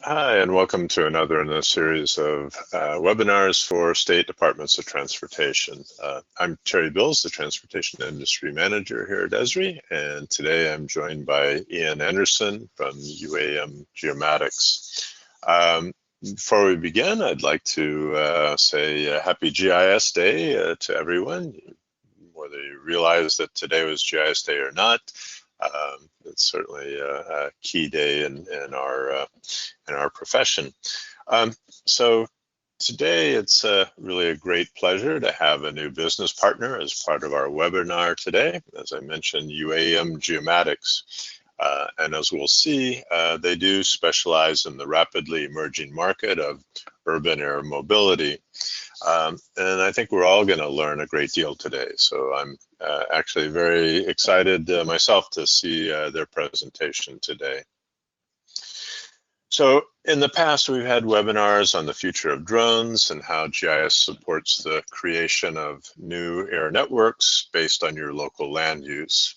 Hi, and welcome to another in a series of webinars for state departments of transportation. I'm Terry Bills, the Transportation Industry Manager here at Esri, and today I'm joined by Ian Anderson from UAM Geomatics. Before we begin, I'd like to say Happy GIS Day to everyone, whether you realize that today was GIS Day or not. It's certainly a key day in our profession. So today it's really a great pleasure to have a new business partner as part of our webinar today. As I mentioned, UAM Geomatics. And as we'll see, they do specialize in the rapidly emerging market of urban air mobility. And I think we're all going to learn a great deal today. So I'm actually very excited myself to see their presentation today. So in the past, we've had webinars on the future of drones and how GIS supports the creation of new air networks based on your local land use.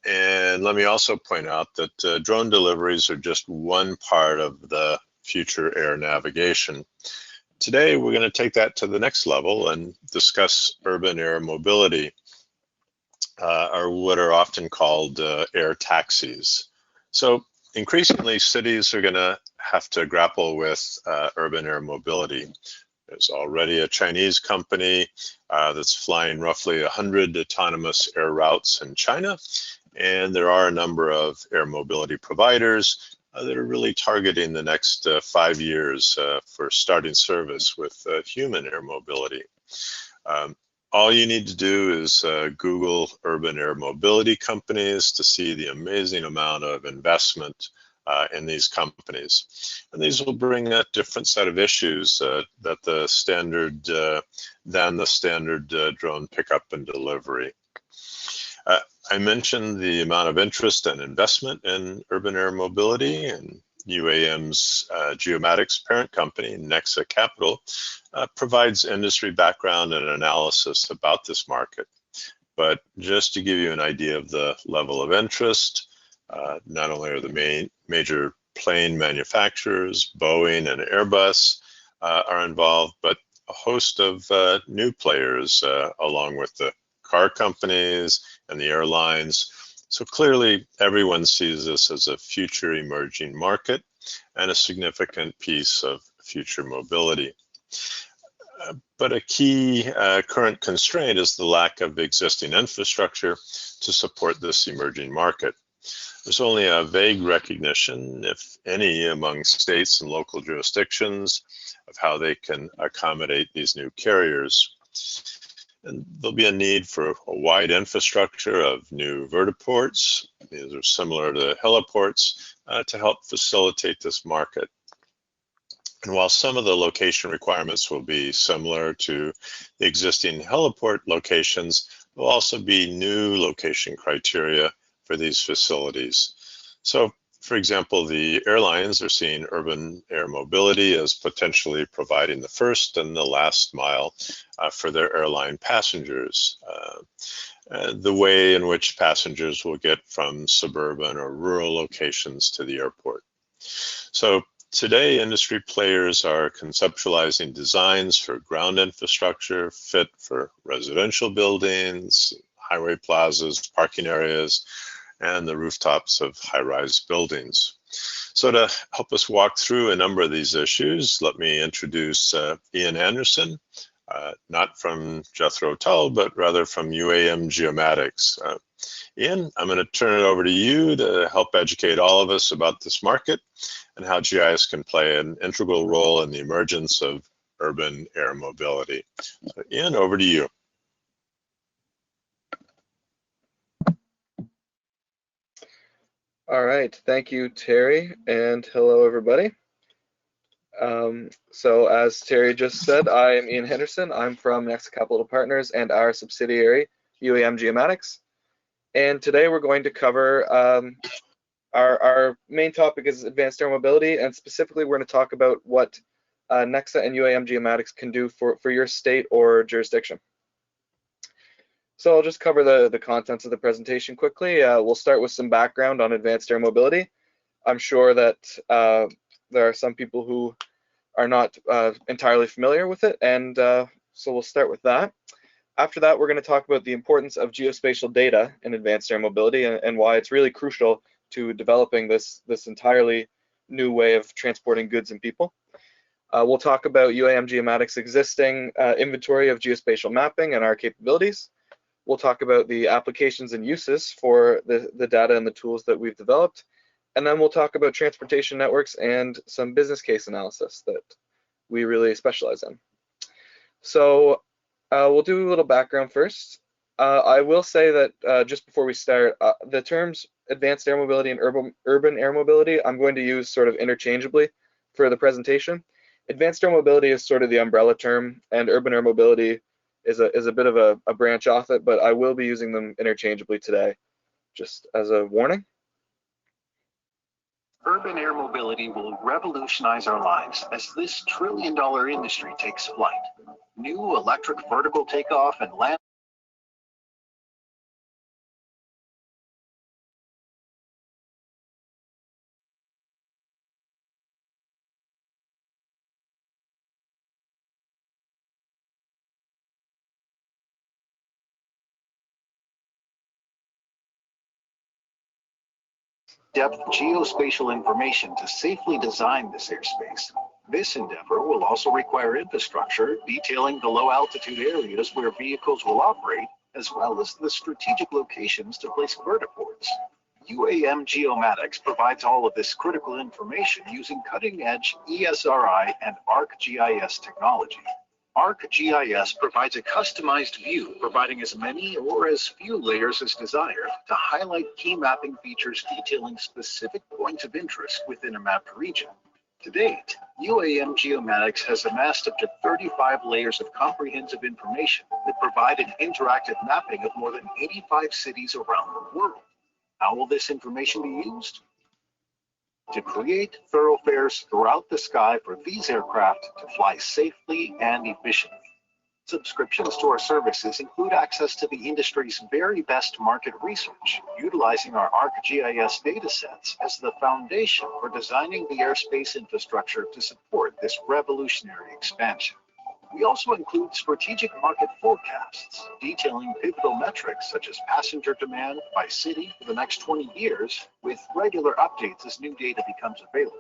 And let me also point out that drone deliveries are just one part of the future air navigation. Today, we're going to take that to the next level and discuss urban air mobility, or what are often called air taxis. So increasingly, cities are going to have to grapple with urban air mobility. There's already a Chinese company that's flying roughly 100 autonomous air routes in China, and there are a number of air mobility providers that are really targeting the next 5 years for starting service with human air mobility. All you need to do is Google urban air mobility companies to see the amazing amount of investment in these companies. And these will bring a different set of issues than the standard drone pickup and delivery. I mentioned the amount of interest and investment in urban air mobility, and UAM's Geomatics parent company, NEXA Capital, provides industry background and analysis about this market. But just to give you an idea of the level of interest, not only are the major plane manufacturers, Boeing and Airbus, are involved, but a host of new players along with the car companies and the airlines. So clearly everyone sees this as a future emerging market and a significant piece of future mobility. But a key current constraint is the lack of existing infrastructure to support this emerging market. There's only a vague recognition, if any, among states and local jurisdictions of how they can accommodate these new carriers. And there'll be a need for a wide infrastructure of new vertiports. These are similar to heliports to help facilitate this market. And while some of the location requirements will be similar to the existing heliport locations, there'll also be new location criteria for these facilities. So, for example, the airlines are seeing urban air mobility as potentially providing the first and the last mile for their airline passengers, the way in which passengers will get from suburban or rural locations to the airport. So today, industry players are conceptualizing designs for ground infrastructure fit for residential buildings, highway plazas, parking areas, and the rooftops of high-rise buildings. So to help us walk through a number of these issues, let me introduce Ian Anderson, not from Jethro Tull, but rather from UAM Geomatics. Ian, I'm going to turn it over to you to help educate all of us about this market and how GIS can play an integral role in the emergence of urban air mobility. So Ian, over to you. All right, thank you, Terry, and hello, everybody. So as Terry just said, I am Ian Henderson. I'm from NEXA Capital Partners and our subsidiary, UAM Geomatics. And today we're going to cover, our main topic is advanced air mobility, and specifically we're going to talk about what NEXA and UAM Geomatics can do for your state or jurisdiction. So I'll just cover the contents of the presentation quickly. We'll start with some background on advanced air mobility. I'm sure that there are some people who are not entirely familiar with it, and so we'll start with that. After that, we're going to talk about the importance of geospatial data in advanced air mobility and why it's really crucial to developing this entirely new way of transporting goods and people. We'll talk about UAM Geomatics' existing inventory of geospatial mapping and our capabilities. We'll talk about the applications and uses for the data and the tools that we've developed. And then we'll talk about transportation networks and some business case analysis that we really specialize in. So we'll do a little background first. I will say that just before we start, the terms advanced air mobility and urban air mobility, I'm going to use sort of interchangeably for the presentation. Advanced air mobility is sort of the umbrella term, and urban air mobility is a bit of a branch off it, but I will be using them interchangeably today, just as a warning. Urban air mobility will revolutionize our lives as this trillion-dollar industry takes flight. New electric vertical takeoff and land depth geospatial information to safely design this airspace. This endeavor will also require infrastructure detailing the low altitude areas where vehicles will operate, as well as the strategic locations to place vertiports. UAM Geomatics provides all of this critical information using cutting-edge ESRI and ArcGIS technology. ArcGIS provides a customized view, providing as many or as few layers as desired to highlight key mapping features detailing specific points of interest within a mapped region. To date, UAM Geomatics has amassed up to 35 layers of comprehensive information that provide an interactive mapping of more than 85 cities around the world. How will this information be used? To create thoroughfares throughout the sky for these aircraft to fly safely and efficiently. Subscriptions to our services include access to the industry's very best market research, utilizing our ArcGIS datasets as the foundation for designing the airspace infrastructure to support this revolutionary expansion. We also include strategic market forecasts, detailing pivotal metrics such as passenger demand by city for the next 20 years, with regular updates as new data becomes available.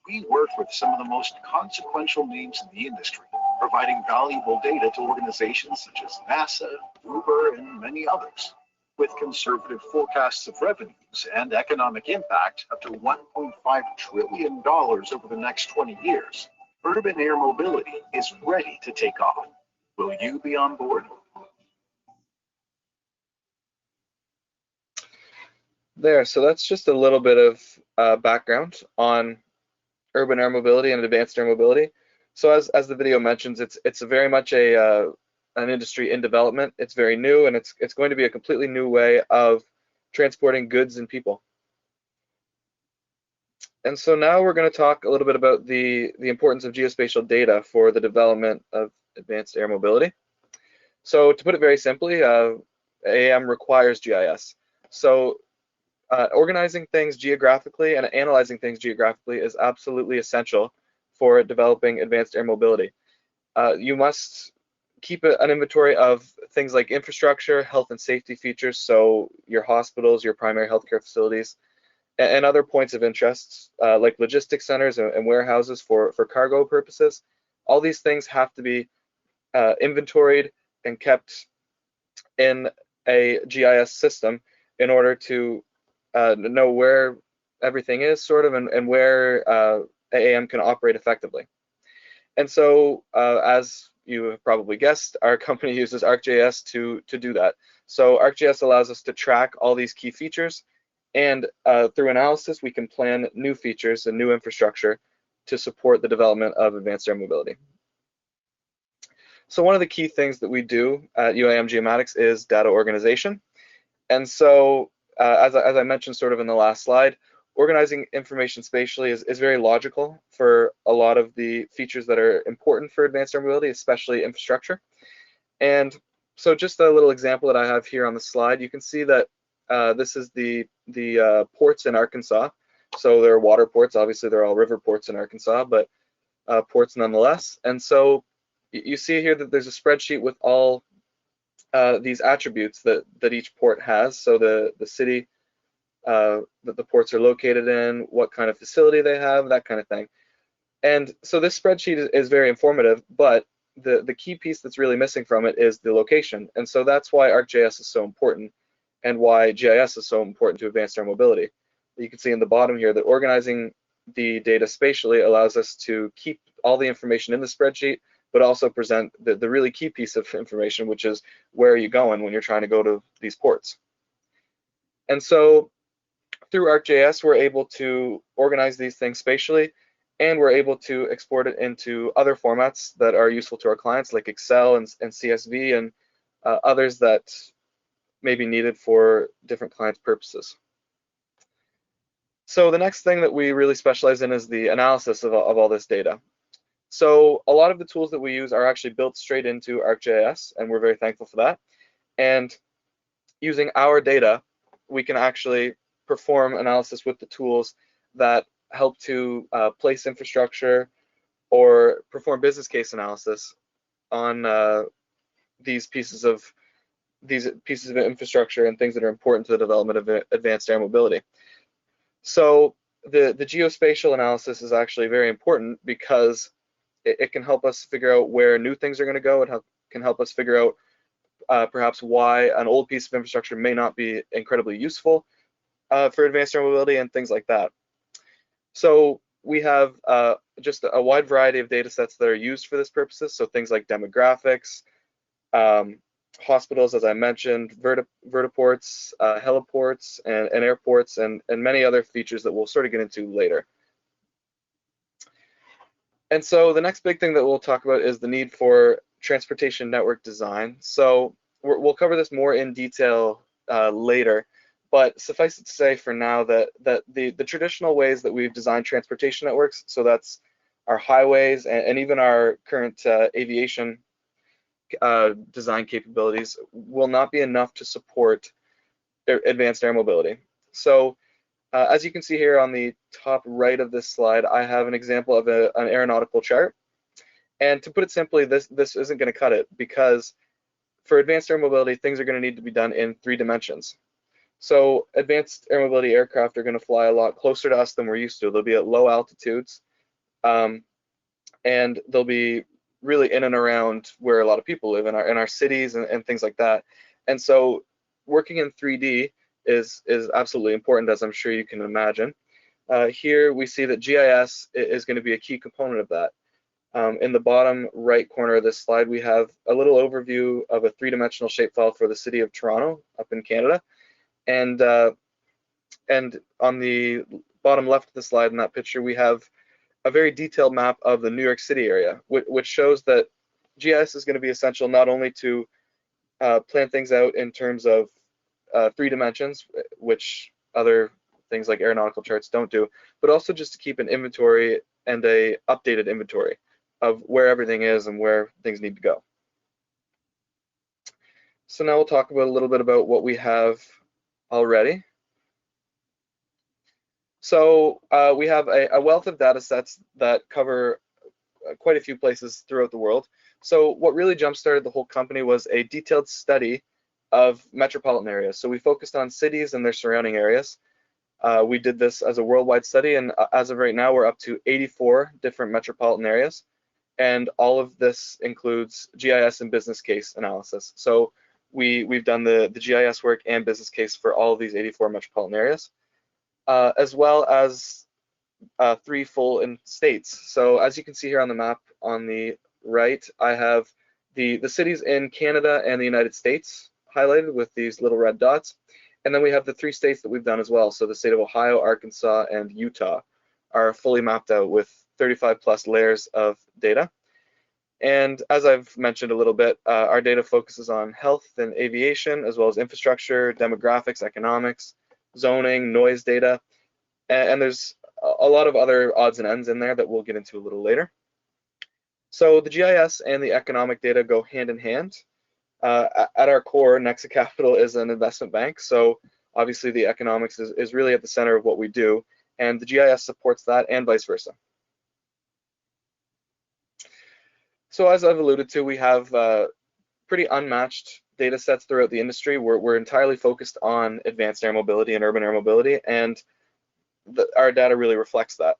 We work with some of the most consequential names in the industry, providing valuable data to organizations such as NASA, Uber, and many others. With conservative forecasts of revenues and economic impact up to $1.5 trillion over the next 20 years, urban air mobility is ready to take off. Will you be on board? There, so that's just a little bit of background on urban air mobility and advanced air mobility. So as the video mentions, it's very much an industry in development. It's very new, and it's going to be a completely new way of transporting goods and people. And so now we're going to talk a little bit about the importance of geospatial data for the development of advanced air mobility. So to put it very simply, AAM requires GIS. So organizing things geographically and analyzing things geographically is absolutely essential for developing advanced air mobility. You must keep an inventory of things like infrastructure, health and safety features, so your hospitals, your primary healthcare facilities, and other points of interest like logistics centers and warehouses for cargo purposes. All these things have to be inventoried and kept in a GIS system in order to know where everything is sort of and where AAM can operate effectively. And so as you have probably guessed, our company uses ArcGIS to do that. So ArcGIS allows us to track all these key features, and through analysis, we can plan new features and new infrastructure to support the development of advanced air mobility. So one of the key things that we do at UAM Geomatics is data organization. And so as I mentioned sort of in the last slide, organizing information spatially is very logical for a lot of the features that are important for advanced air mobility, especially infrastructure. And so just a little example that I have here on the slide, you can see that this is the ports in Arkansas So there are water ports. Obviously, they're all river ports in Arkansas, but ports nonetheless. And so you see here that there's a spreadsheet with all these attributes that each port has. So the city that the ports are located in, what kind of facility they have, that kind of thing. And so this spreadsheet is very informative, but the key piece that's really missing from it is the location. And so that's why ArcGIS is so important and why GIS is so important to advanced air mobility. You can see in the bottom here that organizing the data spatially allows us to keep all the information in the spreadsheet, but also present the really key piece of information, which is where are you going when you're trying to go to these ports. And so through ArcGIS, we're able to organize these things spatially, and we're able to export it into other formats that are useful to our clients, like Excel and CSV and others that may be needed for different clients' purposes. So the next thing that we really specialize in is the analysis of all this data. So a lot of the tools that we use are actually built straight into ArcGIS, and we're very thankful for that. And using our data, we can actually perform analysis with the tools that help to place infrastructure or perform business case analysis on these pieces of infrastructure and things that are important to the development of advanced air mobility. So the geospatial analysis is actually very important because it can help us figure out where new things are going to go. It can help us figure out perhaps why an old piece of infrastructure may not be incredibly useful for advanced air mobility and things like that. So we have just a wide variety of data sets that are used for this purposes. So things like demographics, hospitals, as I mentioned, vertiports, heliports, and airports, and many other features that we'll sort of get into later. And so the next big thing that we'll talk about is the need for transportation network design. So we'll cover this more in detail later, but suffice it to say for now that the traditional ways that we've designed transportation networks, so that's our highways and even our current aviation design capabilities, will not be enough to support advanced air mobility. So as you can see here on the top right of this slide, I have an example of an aeronautical chart. And to put it simply, this isn't going to cut it, because for advanced air mobility, things are going to need to be done in 3 dimensions. So advanced air mobility aircraft are going to fly a lot closer to us than we're used to. They'll be at low altitudes, and they'll be really in and around where a lot of people live in our cities and things like that. And so working in 3D is absolutely important, as I'm sure you can imagine. Here we see that GIS is going to be a key component of that. In the bottom right corner of this slide, we have a little overview of a 3-dimensional shapefile for the city of Toronto up in Canada. And on the bottom left of the slide in that picture, we have a very detailed map of the New York City area, which shows that GIS is going to be essential not only to plan things out in terms of 3 dimensions, which other things like aeronautical charts don't do, but also just to keep an inventory and a updated inventory of where everything is and where things need to go. So now we'll talk about a little bit about what we have already. So we have a wealth of data sets that cover quite a few places throughout the world. So what really jump-started the whole company was a detailed study of metropolitan areas. So we focused on cities and their surrounding areas. We did this as a worldwide study, and as of right now, we're up to 84 different metropolitan areas. And all of this includes GIS and business case analysis. So we've done the GIS work and business case for all of these 84 metropolitan areas, as well as 3 full states. So as you can see here on the map on the right, I have the cities in Canada and the United States highlighted with these little red dots. And then we have the 3 states that we've done as well. So the state of Ohio, Arkansas, and Utah are fully mapped out with 35+ layers of data. And as I've mentioned a little bit, our data focuses on health and aviation, as well as infrastructure, demographics, economics, zoning, noise data, and there's a lot of other odds and ends in there that we'll get into a little later. So the GIS and the economic data go hand in hand. At our core, NEXA Capital is an investment bank, so obviously the economics is really at the center of what we do, and the GIS supports that, and vice versa. So as I've alluded to, we have pretty unmatched data sets throughout the industry. We're entirely focused on advanced air mobility and urban air mobility, and our data really reflects that.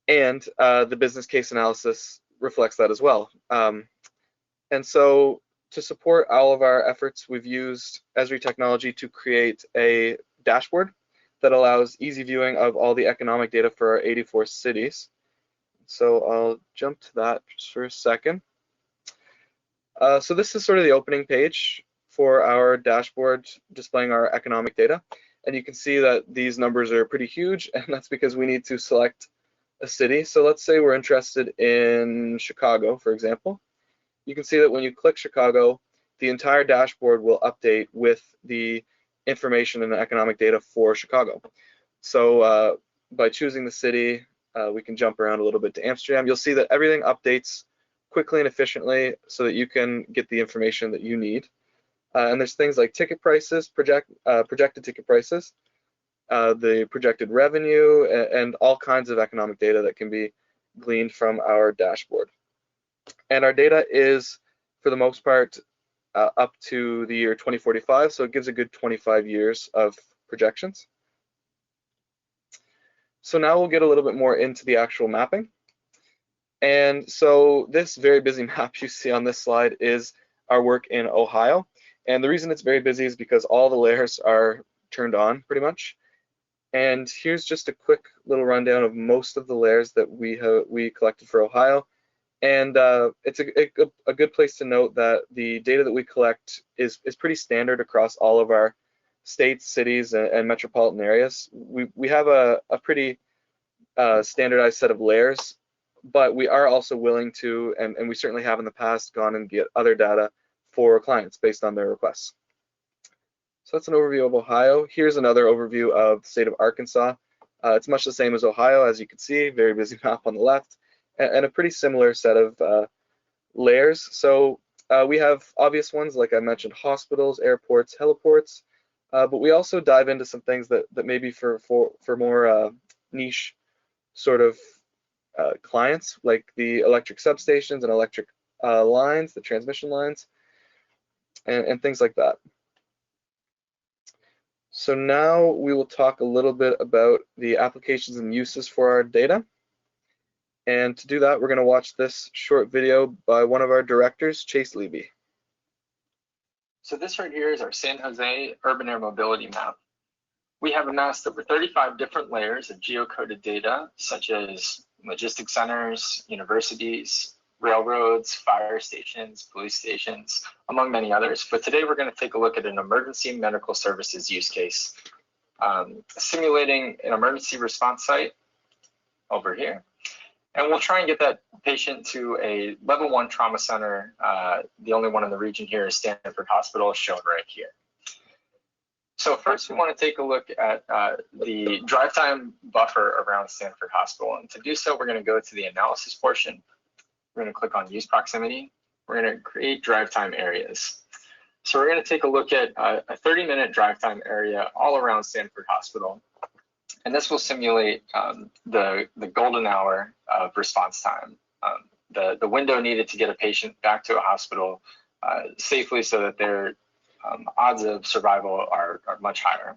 And the business case analysis reflects that as well. And so to support all of our efforts, we've used Esri technology to create a dashboard that allows easy viewing of all the economic data for our 84 cities. So I'll jump to that just for a second. So this is sort of the opening page for our dashboard displaying our economic data. And you can see that these numbers are pretty huge, and that's because we need to select a city. So let's say we're interested in Chicago, for example. You can see that when you click Chicago, the entire dashboard will update with the information and the economic data for Chicago. So by choosing the city, we can jump around a little bit to Amsterdam. You'll see that everything updates quickly and efficiently so that you can get the information that you need. And there's things like ticket prices, projected ticket prices, the projected revenue, and all kinds of economic data that can be gleaned from our dashboard. And our data is, for the most part, up to the year 2045, so it gives a good 25 years of projections. So now we'll get a little bit more into the actual mapping. And so this very busy map you see on this slide is our work in Ohio. And the reason it's very busy is because all the layers are turned on pretty much. And here's just a quick little rundown of most of the layers that we collected for Ohio. And it's a good place to note that the data that we collect is pretty standard across all of our states, cities, and metropolitan areas. We have a pretty standardized set of layers, but we are also willing to, and we certainly have in the past, gone and get other data for clients based on their requests. So that's an overview of Ohio. Here's another overview of the state of Arkansas. It's much the same as Ohio, as you can see, very busy map on the left, and a pretty similar set of layers. So we have obvious ones, like I mentioned, hospitals, airports, heliports, but we also dive into some things that maybe for more niche sort of clients, like the electric substations and electric lines, the transmission lines, and things like that. So now we will talk a little bit about the applications and uses for our data. And to do that, we're going to watch this short video by one of our directors, Chase Levy. So this right here is our San Jose urban air mobility map. We have amassed over 35 different layers of geocoded data, such as logistics centers, universities, railroads, fire stations, police stations, among many others. But today we're going to take a look at an emergency medical services use case, simulating an emergency response site over here. And we'll try and get that patient to a level 1 trauma center. The only one in the region here is Stanford Hospital, shown right here. So first we want to take a look at the drive time buffer around Stanford Hospital. And to do so, we're going to go to the analysis portion. We're going to click on use proximity. We're going to create drive time areas. So we're going to take a look at a 30-minute drive time area all around Stanford Hospital. And this will simulate the golden hour of response time, the window needed to get a patient back to a hospital safely so that their odds of survival are much higher.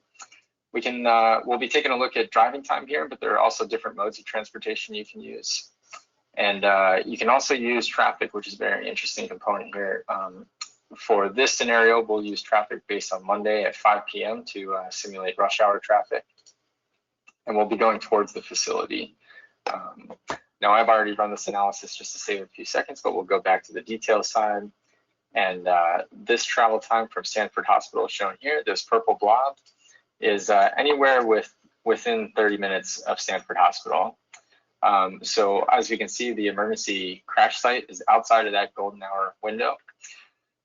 We'll be taking a look at driving time here, but there are also different modes of transportation you can use. And you can also use traffic, which is a very interesting component here. For this scenario, we'll use traffic based on Monday at 5 p.m. to simulate rush hour traffic. And we'll be going towards the facility. Now, I've already run this analysis just to save a few seconds, but we'll go back to the details side. And this travel time from Stanford Hospital shown here, this purple blob, is anywhere within 30 minutes of Stanford Hospital. So as you can see, the emergency crash site is outside of that golden hour window.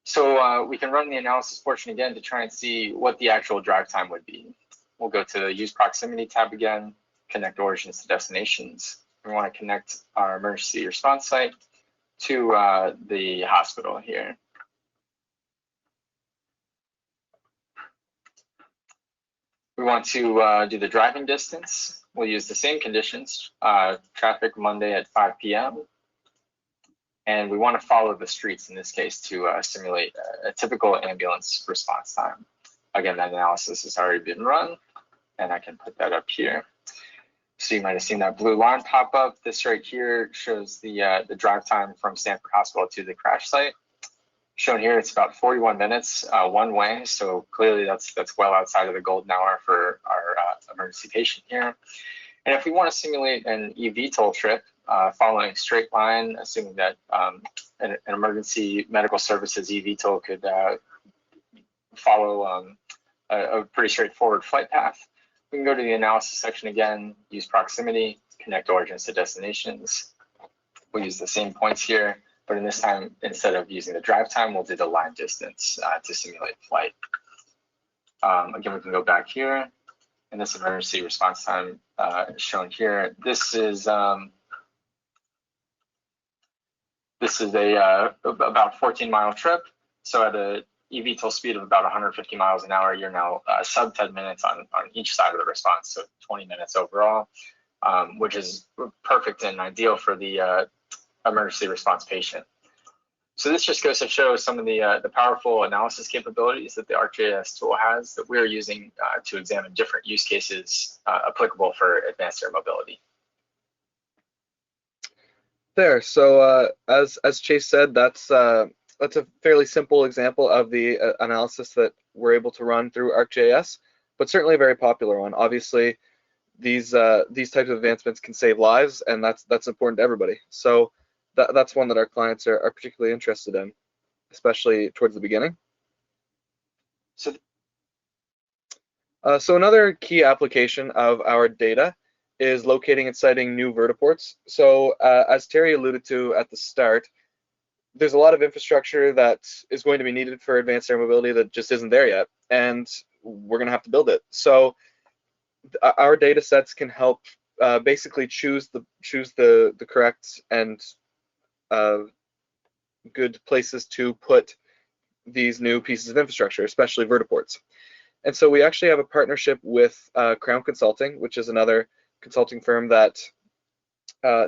So we can run the analysis portion again to try and see what the actual drive time would be. We'll go to the use proximity tab again, connect origins to destinations. We want to connect our emergency response site to the hospital here. We want to do the driving distance. we'll use the same conditions, traffic Monday at 5 p.m. And we want to follow the streets in this case to simulate a typical ambulance response time. Again, that analysis has already been run, and I can put that up here. So you might have seen that blue line pop up. This right here shows the drive time from Stanford Hospital to the crash site. Shown here, it's about 41 minutes one way. So clearly that's well outside of the golden hour for our emergency patient here. And if we want to simulate an eVTOL trip following a straight line, assuming that an emergency medical services eVTOL could follow a pretty straightforward flight path, we can go to the analysis section again, use proximity, connect origins to destinations. We'll use the same points here, but in this time, instead of using the drive time, we'll do the line distance to simulate flight. Again, we can go back here, and this emergency response time shown here. This is a about 14-mile trip. So at a eVTOL speed of about 150 miles an hour, you're now sub 10 minutes on each side of the response, so 20 minutes overall, which is perfect and ideal for the emergency response patient. So this just goes to show some of the powerful analysis capabilities that the ArcGIS tool has that we're using to examine different use cases applicable for advanced air mobility. There, so as Chase said, that's a fairly simple example of the analysis that we're able to run through ArcGIS, but certainly a very popular one. Obviously, these types of advancements can save lives, and that's important to everybody. So that's one that our clients are particularly interested in, especially towards the beginning. So another key application of our data is locating and siting new vertiports. So as Terry alluded to at the start, there's a lot of infrastructure that is going to be needed for advanced air mobility that just isn't there yet, and we're going to have to build it. So our data sets can help basically choose the correct and good places to put these new pieces of infrastructure, especially vertiports. And so we actually have a partnership with Crown Consulting, which is another consulting firm that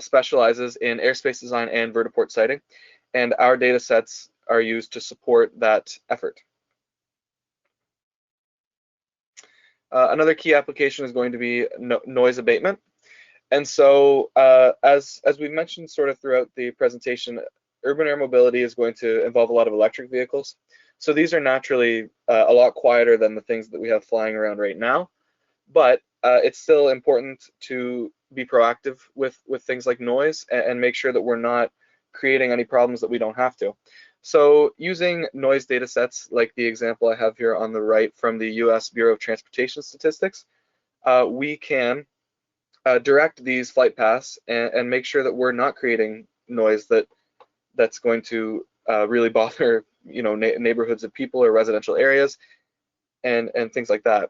specializes in airspace design and vertiport siting. And our data sets are used to support that effort. Another key application is going to be noise abatement. And so as we mentioned sort of throughout the presentation, urban air mobility is going to involve a lot of electric vehicles. So these are naturally a lot quieter than the things that we have flying around right now. But it's still important to be proactive with things like noise and make sure that we're not creating any problems that we don't have to. So using noise data sets like the example I have here on the right from the US Bureau of Transportation Statistics, we can direct these flight paths and make sure that we're not creating noise that's going to really bother neighborhoods of people or residential areas and things like that.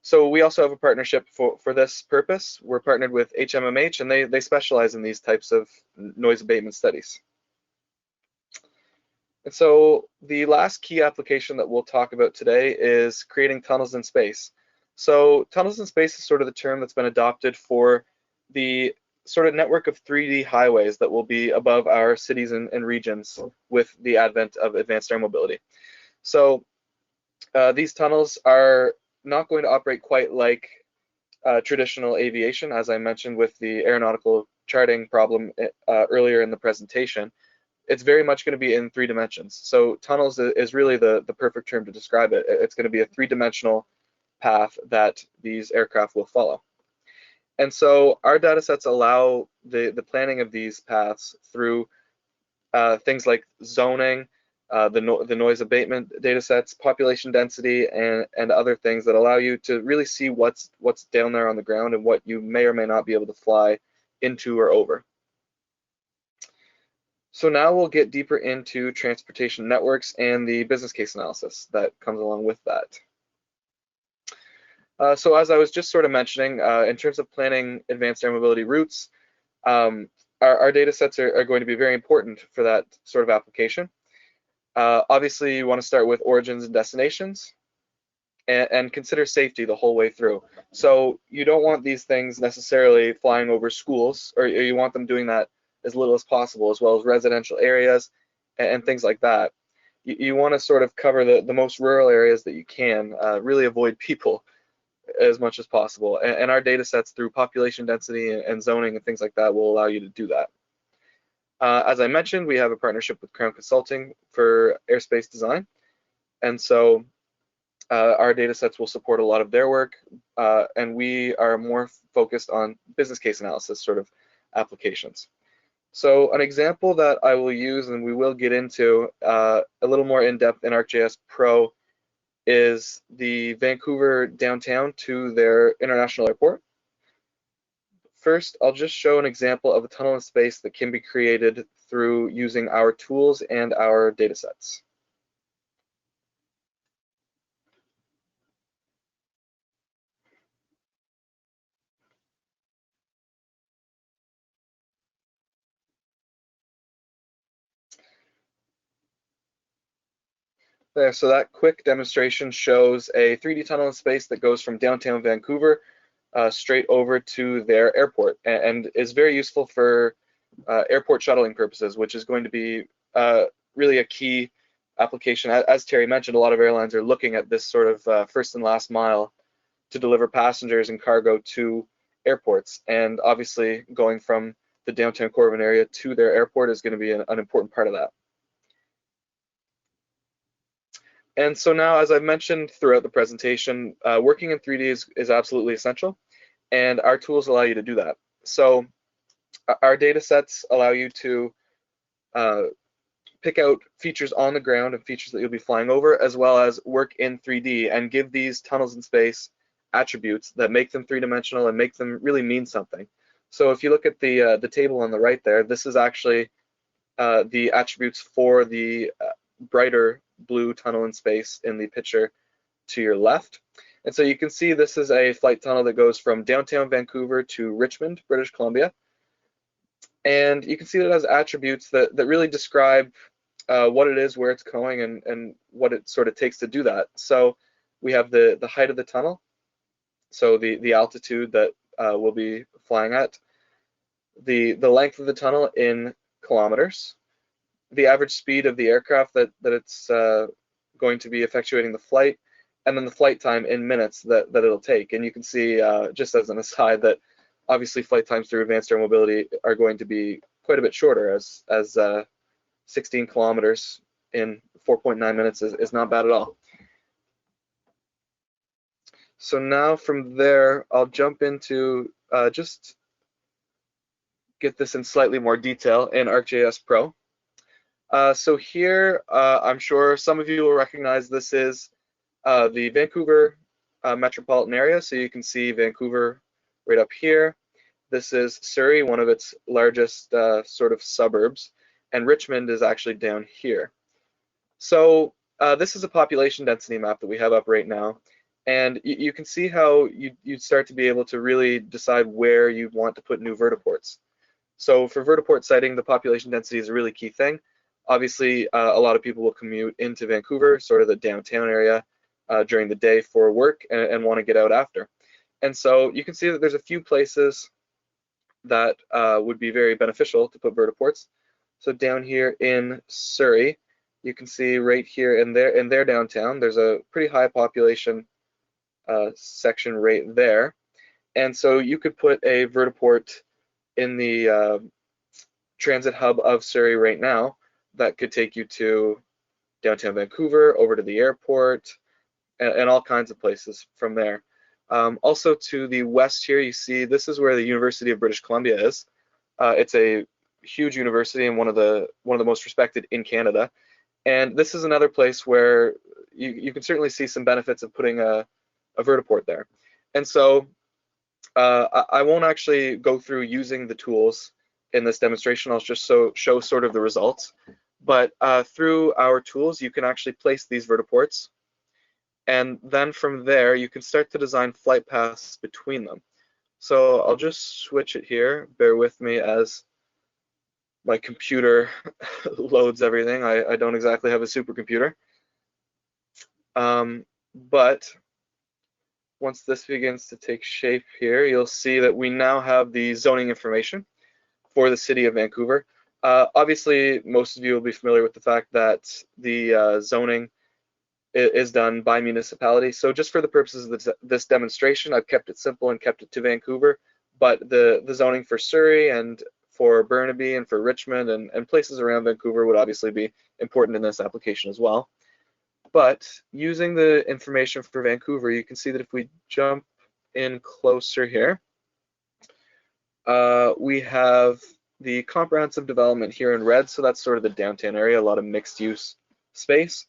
So we also have a partnership for this purpose. We're partnered with HMMH, and they specialize in these types of noise abatement studies. And so the last key application that we'll talk about today is creating tunnels in space. So tunnels in space is sort of the term that's been adopted for the sort of network of 3D highways that will be above our cities and regions with the advent of advanced air mobility. So these tunnels are not going to operate quite like traditional aviation, as I mentioned with the aeronautical charting problem earlier in the presentation. It's very much going to be in 3 dimensions. So tunnels is really the perfect term to describe it. It's going to be a 3-dimensional path that these aircraft will follow. And so our data sets allow the planning of these paths through things like zoning, the noise abatement data sets, population density, and other things that allow you to really see what's down there on the ground and what you may or may not be able to fly into or over. So now we'll get deeper into transportation networks and the business case analysis that comes along with that. So as I was just sort of mentioning, in terms of planning advanced air mobility routes, our data sets are going to be very important for that sort of application. Obviously, you want to start with origins and destinations. and consider safety the whole way through. So you don't want these things necessarily flying over schools, or you want them doing that as little as possible, as well as residential areas and things like that. You want to sort of cover the most rural areas that you can, really avoid people as much as possible. And our data sets through population density and zoning and things like that will allow you to do that. As I mentioned, we have a partnership with Crown Consulting for airspace design. And so our data sets will support a lot of their work, and we are more focused on business case analysis sort of applications. So an example that I will use, and we will get into a little more in depth in ArcGIS Pro, is the Vancouver downtown to their international airport. First, I'll just show an example of a tunnel in space that can be created through using our tools and our data sets. There, so that quick demonstration shows a 3D tunnel in space that goes from downtown Vancouver straight over to their airport, and is very useful for airport shuttling purposes, which is going to be really a key application. As Terry mentioned, a lot of airlines are looking at this sort of first and last mile to deliver passengers and cargo to airports, and obviously going from the downtown Corwin area to their airport is going to be an important part of that. And so now, as I've mentioned throughout the presentation, working in 3D is absolutely essential, and our tools allow you to do that. So our data sets allow you to pick out features on the ground and features that you'll be flying over, as well as work in 3D and give these tunnels in space attributes that make them three-dimensional and make them really mean something. So if you look at the table on the right there, this is actually the attributes for the brighter blue tunnel in space in the picture to your left. And so you can see this is a flight tunnel that goes from downtown Vancouver to Richmond, British Columbia. And you can see that it has attributes that really describe what it is, where it's going, and what it sort of takes to do that. So we have the height of the tunnel, so the altitude that we'll be flying at, the length of the tunnel in kilometers, the average speed of the aircraft that it's going to be effectuating the flight, and then the flight time in minutes that it'll take. And you can see, just as an aside, that obviously flight times through advanced air mobility are going to be quite a bit shorter, as 16 kilometers in 4.9 minutes is not bad at all. So now from there, I'll jump into just get this in slightly more detail in ArcGIS Pro. So here, I'm sure some of you will recognize this is the Vancouver metropolitan area. So you can see Vancouver right up here. This is Surrey, one of its largest sort of suburbs, and Richmond is actually down here. So this is a population density map that we have up right now. And you can see how you'd start to be able to really decide where you want to put new vertiports. So for vertiport siting, the population density is a really key thing. Obviously, a lot of people will commute into Vancouver, sort of the downtown area, during the day for work and want to get out after. And so you can see that there's a few places that would be very beneficial to put vertiports. So down here in Surrey, you can see right here in their downtown, there's a pretty high population section right there. And so you could put a vertiport in the transit hub of Surrey right now that could take you to downtown Vancouver, over to the airport, and all kinds of places from there. Also to the west here, you see this is where the University of British Columbia is. It's a huge university and one of the most respected in Canada. And this is another place where you can certainly see some benefits of putting a vertiport there. And so I won't actually go through using the tools in this demonstration. I'll just show sort of the results. But through our tools, you can actually place these vertiports. And then from there, you can start to design flight paths between them. So I'll just switch it here. Bear with me as my computer loads everything. I don't exactly have a supercomputer. But once this begins to take shape here, you'll see that we now have the zoning information for the city of Vancouver. Obviously, most of you will be familiar with the fact that the zoning is done by municipality. So just for the purposes of this demonstration, I've kept it simple and kept it to Vancouver, but the zoning for Surrey and for Burnaby and for Richmond and places around Vancouver would obviously be important in this application as well. But using the information for Vancouver, you can see that if we jump in closer here, we have the comprehensive development here in red. So that's sort of the downtown area, a lot of mixed use space.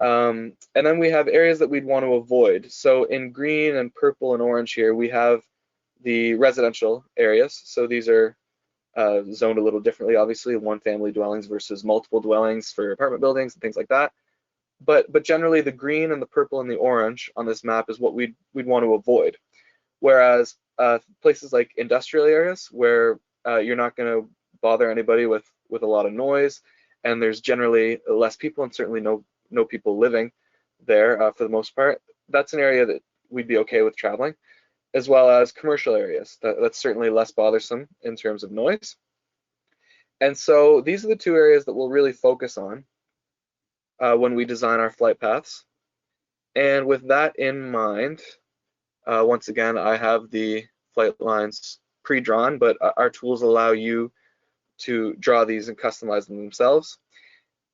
And then we have areas that we'd want to avoid. So in green and purple and orange here, we have the residential areas. So these are zoned a little differently, obviously, one family dwellings versus multiple dwellings for apartment buildings and things like that. But generally the green and the purple and the orange on this map is what we'd want to avoid. Whereas places like industrial areas where you're not going to bother anybody with a lot of noise, and there's generally less people and certainly no people living there for the most part, that's an area that we'd be okay with traveling, as well as commercial areas. That's certainly less bothersome in terms of noise. And so these are the two areas that we'll really focus on when we design our flight paths. And with that in mind, once again, I have the flight lines pre-drawn, but our tools allow you to draw these and customize them themselves.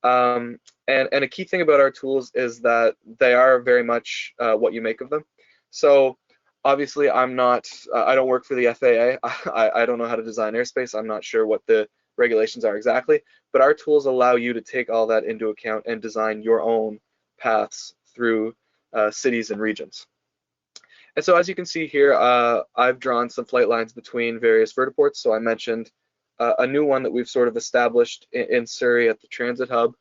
And a key thing about our tools is that they are very much what you make of them. So obviously I don't work for the FAA. I don't know how to design airspace. I'm not sure what the regulations are exactly, but our tools allow you to take all that into account and design your own paths through cities and regions. And so as you can see here, I've drawn some flight lines between various vertiports. So I mentioned a new one that we've sort of established in Surrey at the Transit Hub,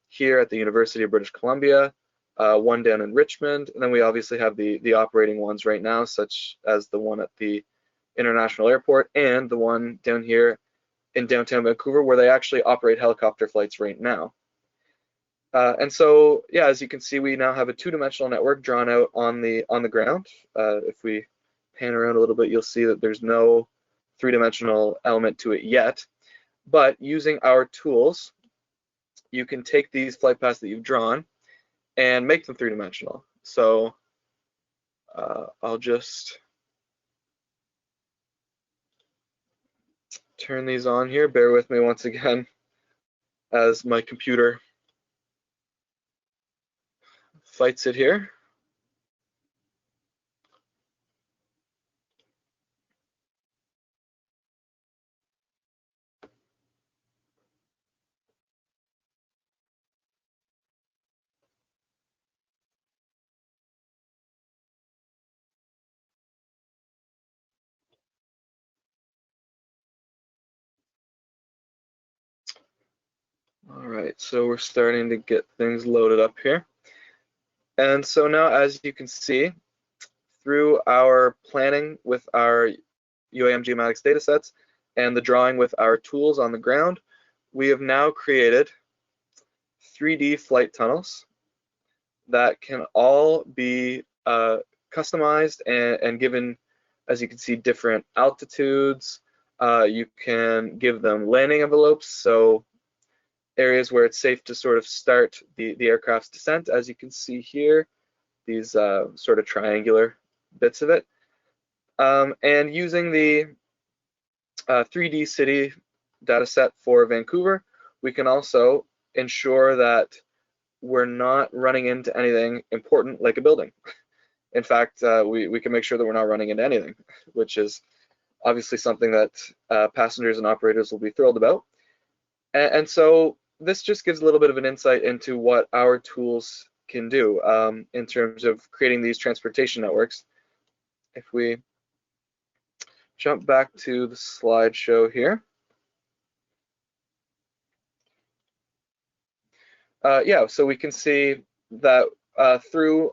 here at the University of British Columbia, one down in Richmond, and then we obviously have the operating ones right now, such as the one at the International Airport and the one down here in downtown Vancouver, where they actually operate helicopter flights right now. And so, yeah, as you can see, we now have a two-dimensional network drawn out on the ground. If we pan around a little bit, you'll see that there's no three-dimensional element to it yet. But using our tools, you can take these flight paths that you've drawn and make them three-dimensional. So I'll just turn these on here. Bear with me once again as my computer fights it here. All right, so we're starting to get things loaded up here. And so now, as you can see, through our planning with our UAM Geomatics datasets and the drawing with our tools on the ground, we have now created 3D flight tunnels that can all be customized and given, as you can see, different altitudes. You can give them landing envelopes, so areas where it's safe to sort of start the aircraft's descent, as you can see here, these sort of triangular bits of it. And using the 3D city data set for Vancouver, we can also ensure that we're not running into anything important like a building. In fact, we can make sure that we're not running into anything, which is obviously something that passengers and operators will be thrilled about. And so this just gives a little bit of an insight into what our tools can do in terms of creating these transportation networks. If we jump back to the slideshow here. Yeah, so we can see that through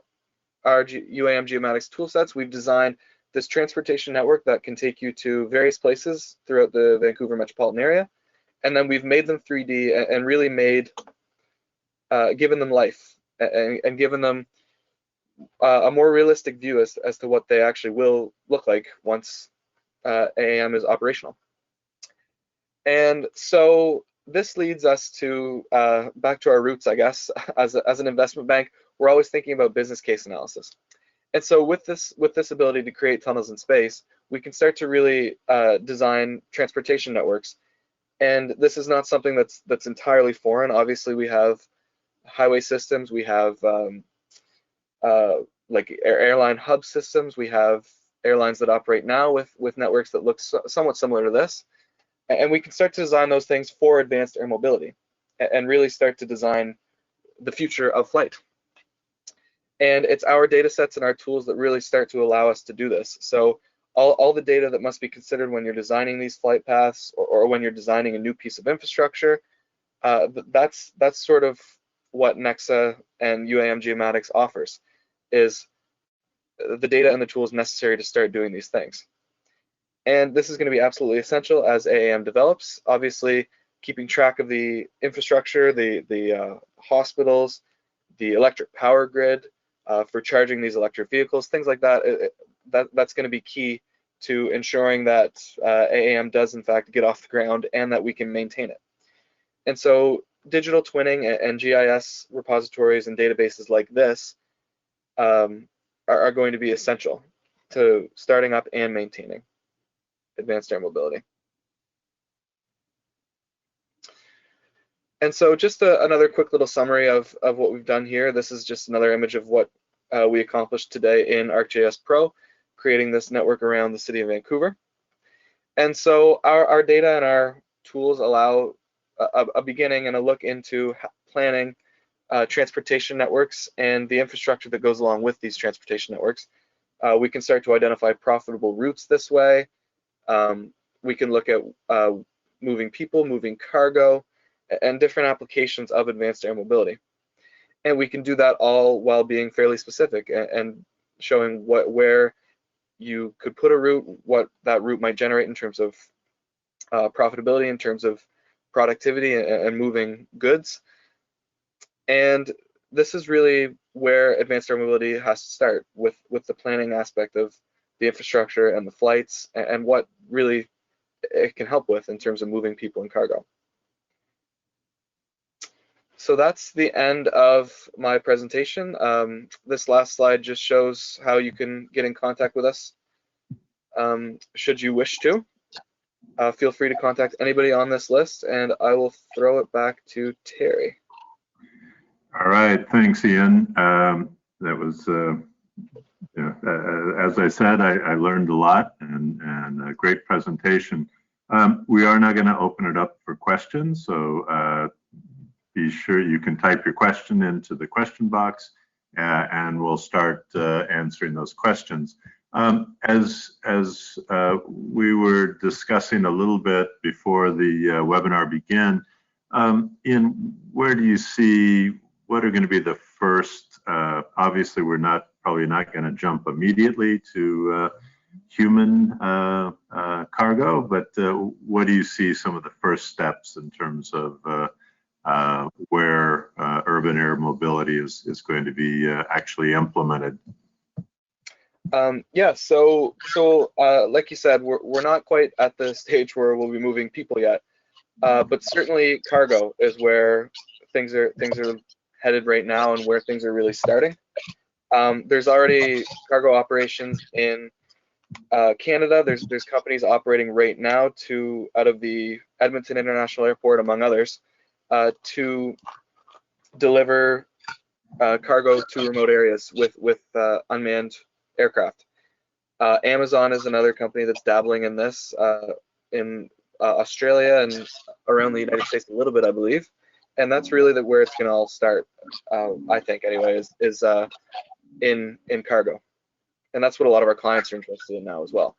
our UAM Geomatics toolsets, we've designed this transportation network that can take you to various places throughout the Vancouver metropolitan area. And then we've made them 3D and really given them life and given them a more realistic view as to what they actually will look like once AAM is operational. And so this leads us to back to our roots, I guess. As an investment bank, we're always thinking about business case analysis. And so with this ability to create tunnels in space, we can start to really design transportation networks. And this is not something that's entirely foreign. Obviously, we have highway systems, we have like airline hub systems, we have airlines that operate now with networks that look somewhat similar to this. And we can start to design those things for advanced air mobility and really start to design the future of flight. And it's our data sets and our tools that really start to allow us to do this. So all the data that must be considered when you're designing these flight paths or when you're designing a new piece of infrastructure, that's sort of what NEXA and UAM Geomatics offers, is the data and the tools necessary to start doing these things. And this is going to be absolutely essential as AAM develops. Obviously, keeping track of the infrastructure, the hospitals, the electric power grid for charging these electric vehicles, things like that. That's going to be key to ensuring that AAM does in fact get off the ground and that we can maintain it. And so digital twinning and GIS repositories and databases like this are going to be essential to starting up and maintaining advanced air mobility. And so just another quick little summary of what we've done here. This is just another image of what we accomplished today in ArcGIS Pro, creating this network around the city of Vancouver. And so our data and our tools allow a beginning and a look into planning transportation networks and the infrastructure that goes along with these transportation networks. We can start to identify profitable routes this way. We can look at moving people, moving cargo, and different applications of advanced air mobility. And we can do that all while being fairly specific and showing where you could put a route, what that route might generate in terms of profitability, in terms of productivity and moving goods. And this is really where advanced air mobility has to start, with the planning aspect of the infrastructure and the flights and what really it can help with in terms of moving people and cargo. So that's the end of my presentation. This last slide just shows how you can get in contact with us should you wish to. Feel free to contact anybody on this list, and I will throw it back to Terry. All right, thanks, Ian. That was, as I said, I learned a lot and a great presentation. We are now going to open it up for questions, so be sure you can type your question into the question box, and we'll start answering those questions. As we were discussing a little bit before the webinar began, Ian, where do you see, what are going to be the first, obviously we're probably not going to jump immediately to human cargo, but what do you see some of the first steps in terms of where urban air mobility is going to be actually implemented? Yeah, so like you said, we're not quite at the stage where we'll be moving people yet, but certainly cargo is where things are headed right now and where things are really starting. There's already cargo operations in Canada. There's companies operating right now out of the Edmonton International Airport, among others, to deliver cargo to remote areas with unmanned aircraft. Amazon is another company that's dabbling in this in Australia and around the United States a little bit, I believe. And that's really where it's going to all start, I think, anyway, is in cargo. And that's what a lot of our clients are interested in now as well.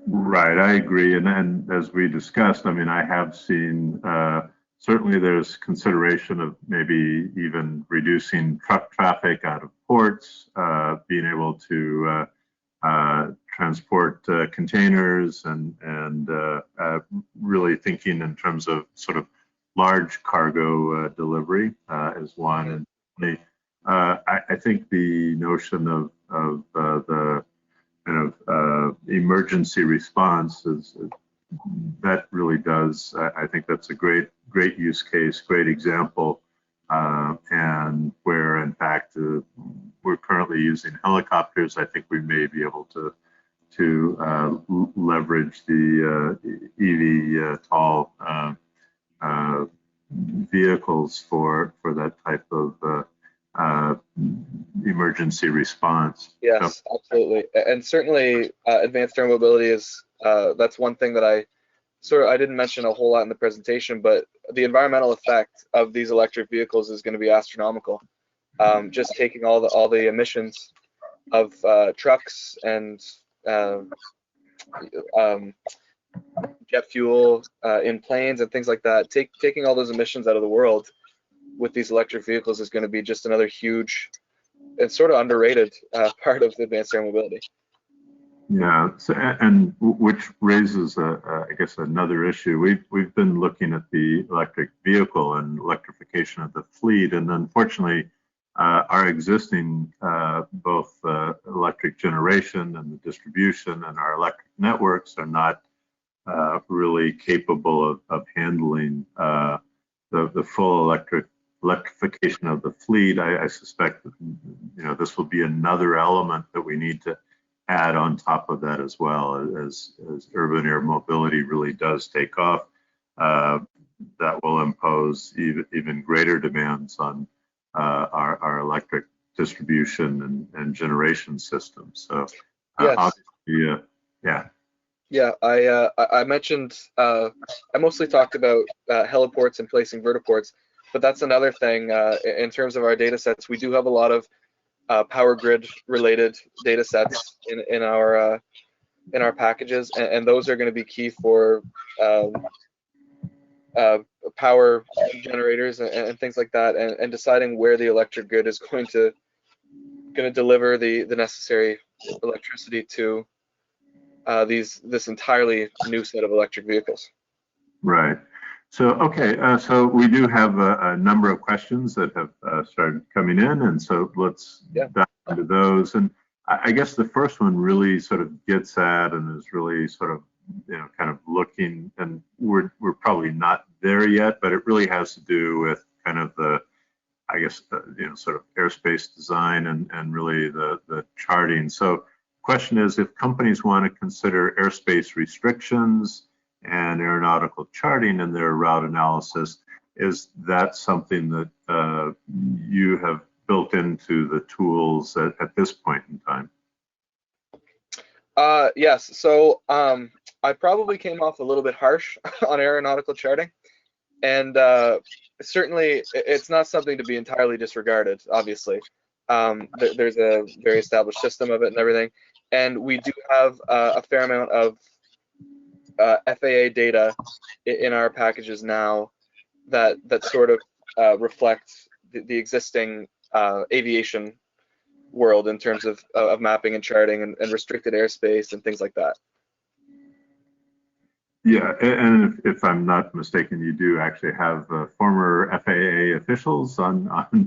Right, I agree. And as we discussed, I mean, I have seen, certainly there's consideration of maybe even reducing truck traffic out of ports, being able to transport containers and really thinking in terms of sort of large cargo delivery is one. And I think the notion of the kind of emergency response is that really does. I think that's a great use case, great example, and where in fact we're currently using helicopters. I think we may be able to leverage the eVTOL vehicles for that type of emergency response. Yes, absolutely, and certainly advanced air mobility is that's one thing that I didn't mention a whole lot in the presentation, but the environmental effect of these electric vehicles is going to be astronomical. Just taking all the emissions of trucks and jet fuel in planes and things like that, taking all those emissions out of the world with these electric vehicles is going to be just another huge and sort of underrated part of advanced air mobility. Yeah, so, and which raises, I guess, another issue. We've been looking at the electric vehicle and electrification of the fleet, and unfortunately, our existing both electric generation and the distribution and our electric networks are not really capable of handling the full electrification of the fleet. I suspect that, this will be another element that we need to add on top of that as well, as urban air mobility really does take off. That will impose even greater demands on our electric distribution and generation systems. So yes. Obviously, yeah. Yeah, I mentioned, I mostly talked about heliports and placing vertiports, but that's another thing. In terms of our data sets, we do have a lot of power grid related data sets in our packages, and those are going to be key for power generators and things like that, and deciding where the electric grid is going to deliver the necessary electricity to this entirely new set of electric vehicles. Right. So, okay, so we do have a number of questions that have started coming in, and so let's dive into those. And I guess the first one really sort of gets at and is really sort of, kind of looking, and we're probably not there yet, but it really has to do with kind of the, I guess, sort of airspace design and really the charting. So, question is, if companies want to consider airspace restrictions and aeronautical charting in their route analysis, is that something that you have built into the tools at this point in time? Yes, so I probably came off a little bit harsh on aeronautical charting, and certainly it's not something to be entirely disregarded, obviously. There's a very established system of it and everything, and we do have a fair amount of FAA data in our packages now that sort of reflects the existing aviation world in terms of mapping and charting and restricted airspace and things like that. Yeah, and if I'm not mistaken, you do actually have former FAA officials on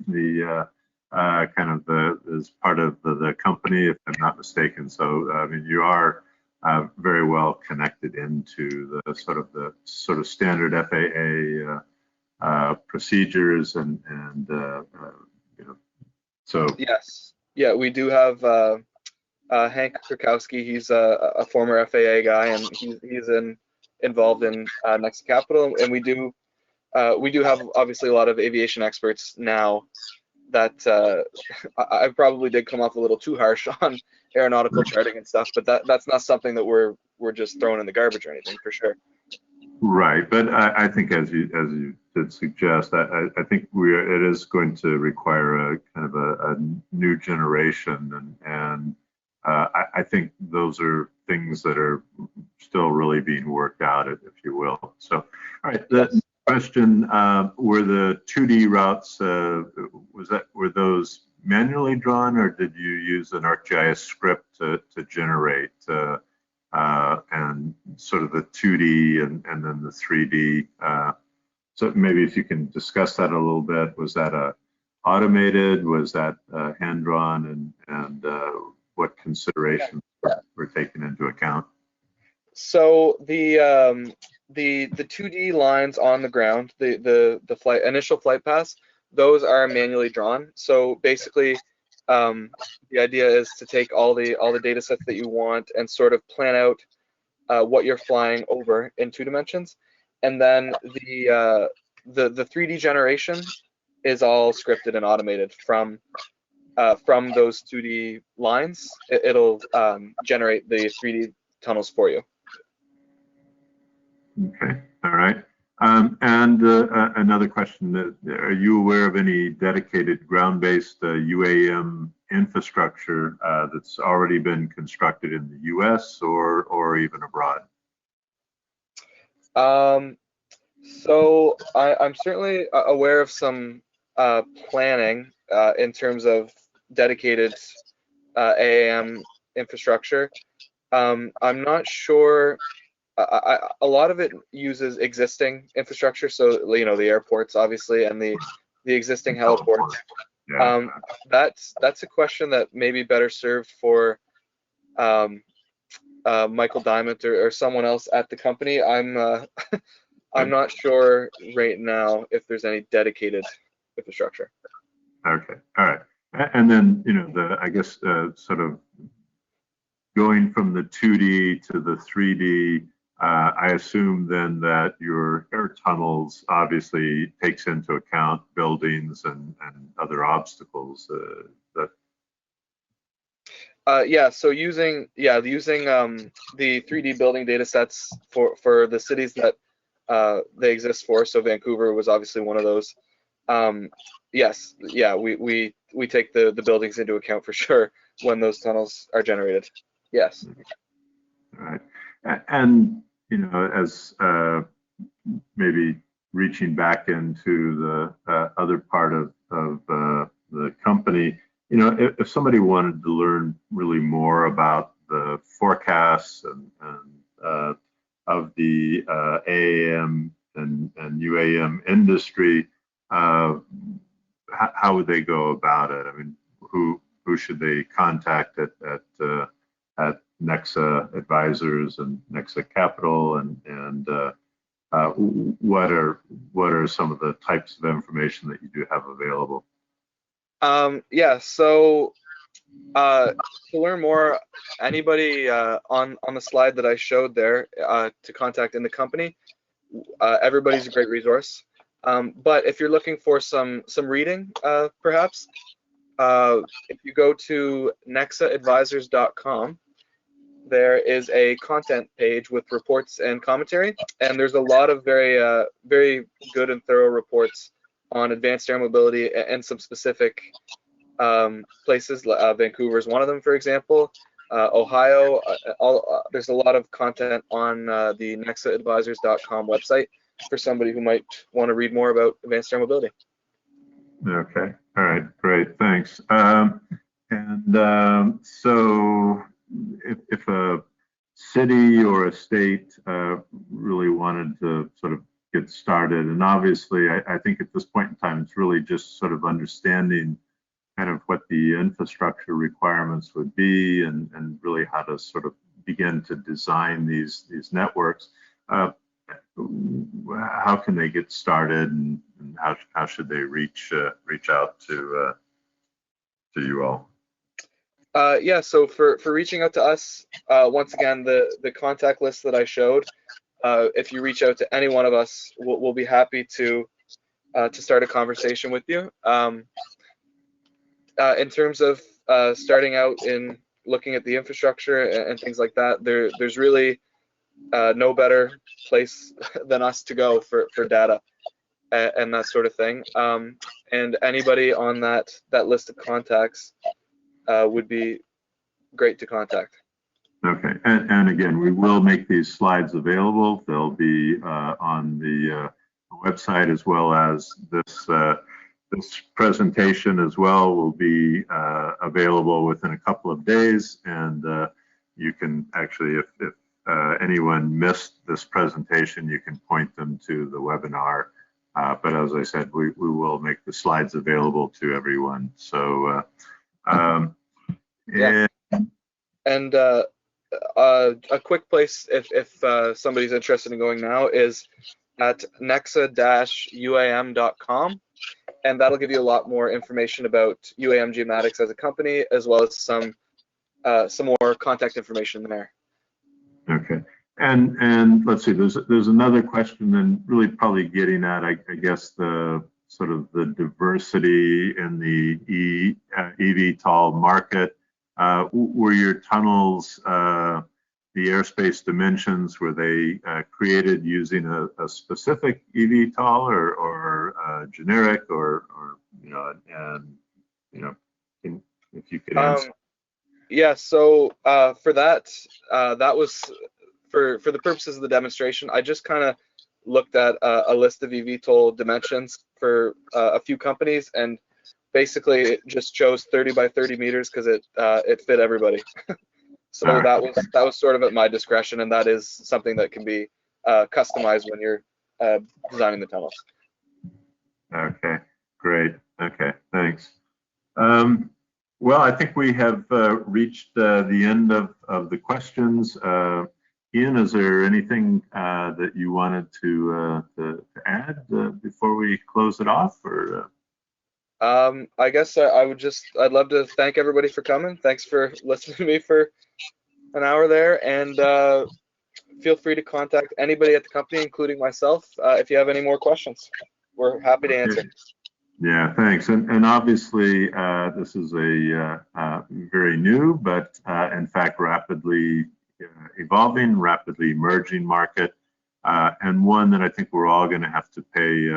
the kind of as part of the company, if I'm not mistaken. So I mean, you are very well connected into the sort of standard FAA procedures and so. Yes, yeah, we do have Hank Krakowski. He's a former FAA guy, and he's involved in NEXA Capital, and we do have obviously a lot of aviation experts now that I probably did come off a little too harsh on aeronautical charting and stuff, but that's not something that we're just throwing in the garbage or anything, for sure. Right, but I think as you did suggest, I think it is going to require a kind of a new generation, and I think those are things that are still really being worked out, if you will. So, all right, the question: were the 2D routes were those manually drawn, or did you use an ArcGIS script to generate and sort of the 2D and then the 3D? So maybe if you can discuss that a little bit. Was that automated? Was that hand-drawn, and what considerations were taken into account? So the 2D lines on the ground, the initial flight paths, those are manually drawn. So basically, the idea is to take all the data sets that you want and sort of plan out what you're flying over in 2 dimensions, and then the 3D generation is all scripted and automated from those 2D lines. It'll generate the 3D tunnels for you. Okay, all right. And another question, are you aware of any dedicated ground-based UAM infrastructure that's already been constructed in the US or even abroad? So I'm certainly aware of some planning in terms of dedicated AAM infrastructure. I'm not sure. A lot of it uses existing infrastructure, so you know, the airports obviously and the existing heliports. Yeah. That's a question that may be better served for Michael Diamond or someone else at the company. I'm not sure right now if there's any dedicated infrastructure. Okay, all right. And then, you know, I guess sort of going from the 2D to the 3D, I assume then that your air tunnels obviously takes into account buildings and other obstacles. Yeah, so using the 3D building data sets for the cities that they exist for, so Vancouver was obviously one of those. Yes, yeah, we take the buildings into account for sure when those tunnels are generated. Yes. All right. And you know, as maybe reaching back into the other part of the company, you know, if somebody wanted to learn really more about the forecasts and of the AAM and UAM industry, how would they go about it? I mean, who should they contact at NexAdvisors and NEXA Capital, and what are some of the types of information that you do have available? Yeah, so to learn more, anybody on the slide that I showed there to contact in the company, everybody's a great resource. But if you're looking for some reading, perhaps, if you go to NexAdvisors.com, there is a content page with reports and commentary, and there's a lot of very good and thorough reports on advanced air mobility and some specific places. Vancouver is one of them, for example. Ohio, there's a lot of content on the NexAdvisors.com website for somebody who might want to read more about advanced air mobility. Okay, all right, great, thanks. So if a city or a state really wanted to sort of get started, and obviously I think at this point in time it's really just sort of understanding kind of what the infrastructure requirements would be and really how to sort of begin to design these networks. How can they get started, and how should they reach out to you all? Yeah, so for reaching out to us, once again, the contact list that I showed, if you reach out to any one of us, we'll be happy to start a conversation with you. In terms of starting out in looking at the infrastructure and things like that, there's really no better place than us to go for data and that sort of thing. And anybody on that list of contacts would be great to contact. Okay, and again, we will make these slides available. They'll be on the website, as well as this presentation as well will be available within a couple of days. And you can actually, if anyone missed this presentation, you can point them to the webinar But as I said, we will make the slides available to everyone. So, yeah. And a quick place, if somebody's interested in going now, is at NEXA-UAM.com, and that'll give you a lot more information about UAM Geomatics as a company, as well as some more contact information there. Okay. And let's see, there's another question, and really probably getting at, I guess, the sort of the diversity in the eVTOL market. Were your tunnels, the airspace dimensions, were they created using a specific eVTOL or generic, or you know, and you know, if you could answer. Yeah. So for that, that was for the purposes of the demonstration. I just kind of looked at a list of eVTOL dimensions for a few companies, and basically it just chose 30 by 30 meters because it fit everybody. So that was sort of at my discretion, and that is something that can be customized when you're designing the tunnels. Okay, great. Okay, thanks. Well, I think we have reached the end of the questions. Ian, is there anything that you wanted to add before we close it off? Or I guess I'd love to thank everybody for coming. Thanks for listening to me for an hour there, and feel free to contact anybody at the company, including myself, if you have any more questions. We're happy to answer. Yeah, thanks. And obviously, this is a very new, but in fact, rapidly evolving, rapidly emerging market, and one that I think we're all going to have to pay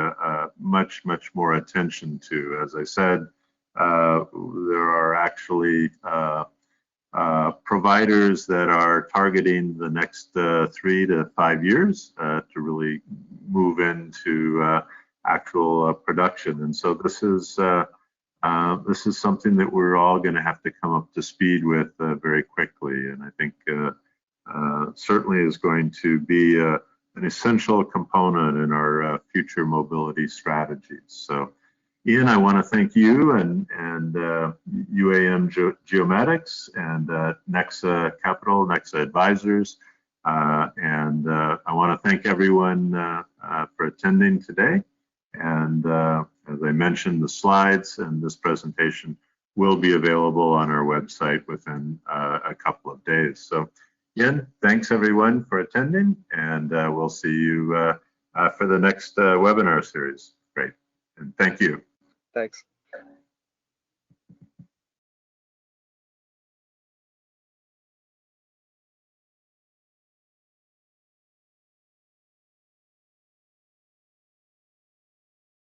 much more attention to. As I said, there are actually providers that are targeting the next 3 to 5 years to really move into actual production, and so this is something that we're all going to have to come up to speed with very quickly, and I think certainly is going to be an essential component in our future mobility strategies. So, Ian, I want to thank you and UAM Geomatics and NEXA Capital, NexAdvisors, and I want to thank everyone for attending today. And as I mentioned, the slides and this presentation will be available on our website within a couple of days. So, Ian, thanks everyone for attending, and we'll see you for the next webinar series. Great, and thank you. Thanks.